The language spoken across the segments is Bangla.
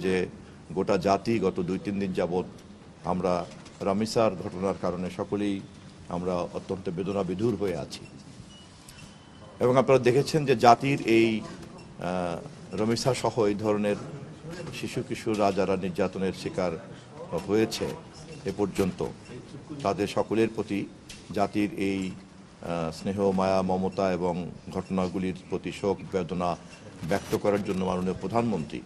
যে গোটা জাতি গত 2-3 দিন যাবৎ আমরা রামিসার ঘটনার কারণে সকলেই আমরা অত্যন্ত বেদনা বিধুর হয়ে আছি। এবং আপনারা দেখেছেন যে জাতির এই রামিসা সহ এই ধরনের শিশু কিশোররা যারা নির্যাতনের শিকার হয়েছে এ পর্যন্ত, তাদের সকলের প্রতি জাতির এই স্নেহ, মায়া, মমতা এবং ঘটনাগুলির প্রতি শোক বেদনা ব্যক্ত করার জন্য মাননীয় প্রধানমন্ত্রী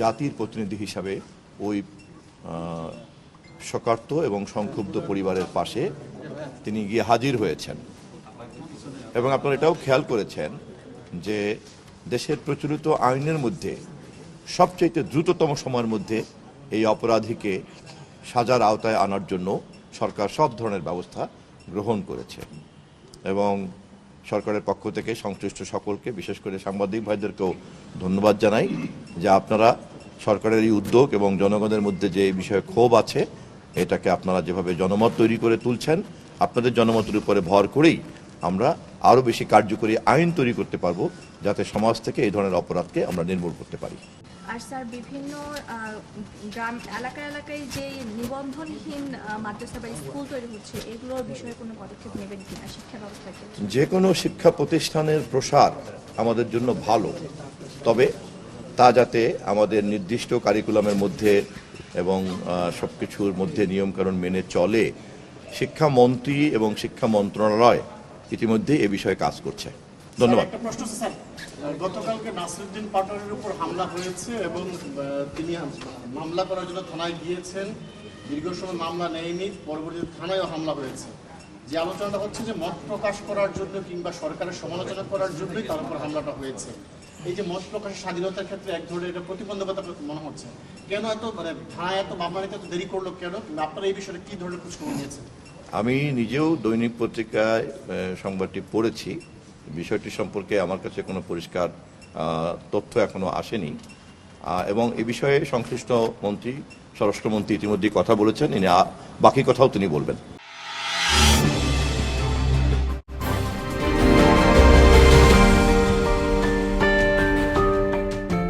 জাতির প্রতিনিধি হিসাবে ওই শোকার্ত এবং সংক্ষুব্ধ পরিবারের পাশে তিনি গিয়ে হাজির হয়েছেন। এবং আপনারা এটাও খেয়াল করেছেন যে দেশের প্রচলিত আইনের মধ্যে সবচেয়ে দ্রুততম সময়ের মধ্যে এই অপরাধীকে সাজার আওতায় আনার জন্য সরকার সব ধরনের ব্যবস্থা গ্রহণ করেছে। এবং সরকারের পক্ষ থেকে সংশ্লিষ্ট সকলকে, বিশেষ করে সাংবাদিক ভাইদেরকেও ধন্যবাদ জানাই যে আপনারা সরকারের এই উদ্যোগ এবং জনগণের মধ্যে যে এই বিষয়ে ক্ষোভ আছে এটাকে আপনারা যেভাবে জনমত তৈরি করে তুলছেন, আপনাদের জনমতের উপরে ভর করেই আমরা আরও বেশি কার্যকরী আইন তৈরি করতে পারবো যাতে সমাজ থেকে এই ধরনের অপরাধকে আমরা নির্মূল করতে পারি। আর স্যার, বিভিন্ন গ্রাম এলাকায় যে নিবন্ধনহীন মাদ্রাসা বা স্কুল তৈরি হচ্ছে, এগুলোর বিষয়ে কোনো পদক্ষেপ নেবেন কিনা শিক্ষা ব্যবস্থাকে? যে কোনো শিক্ষা প্রতিষ্ঠানের প্রসার আমাদের জন্য ভালো, তবে তা যাতে আমাদের নির্দিষ্ট কারিকুলামের মধ্যে এবং সব কিছুর মধ্যে নিয়মকানুন মেনে চলে, শিক্ষামন্ত্রী এবং শিক্ষা মন্ত্রণালয় ইতিমধ্যে এ বিষয়ে কাজ করছে। ধন্যবাদ। একটা প্রশ্ন স্যার, গতকালকে নাসিরউদ্দিন পাটোয়ারির উপর হামলা হয়েছে এবং তিনি মামলা করার জন্য থানায় গিয়েছেন, দীর্ঘ সময় মামলা নেয়নি, পরবর্তীতে থানায়ও হামলা হয়েছে। যে আলোচনাটা হচ্ছে যে মত প্রকাশ করার জন্য কিংবা সরকারের সমালোচনা করার জন্যই তার উপর হামলাটা হয়েছে। এই যে মত প্রকাশের স্বাধীনতার ক্ষেত্রে এক ধরনের এটা প্রতিবন্ধকতা মনে হচ্ছে, কেন এত থানায় এত মামলা নিতে এত দেরি করলো কেন? আপনারা এই বিষয়ে কি ধরনের খোঁজখবর নিয়েছেন? আমি নিজেও দৈনিক পত্রিকায় সংবাদটি পড়েছি। বিষয়টি সম্পর্কে আমার কাছে কোনো পরিষ্কার তথ্য এখনো আসেনি এবং এ বিষয়ে সংশ্লিষ্ট মন্ত্রী, স্বরাষ্ট্রমন্ত্রী ইতিমধ্যেই কথা বলেছেন, বাকি কথাও তিনি বলবেন।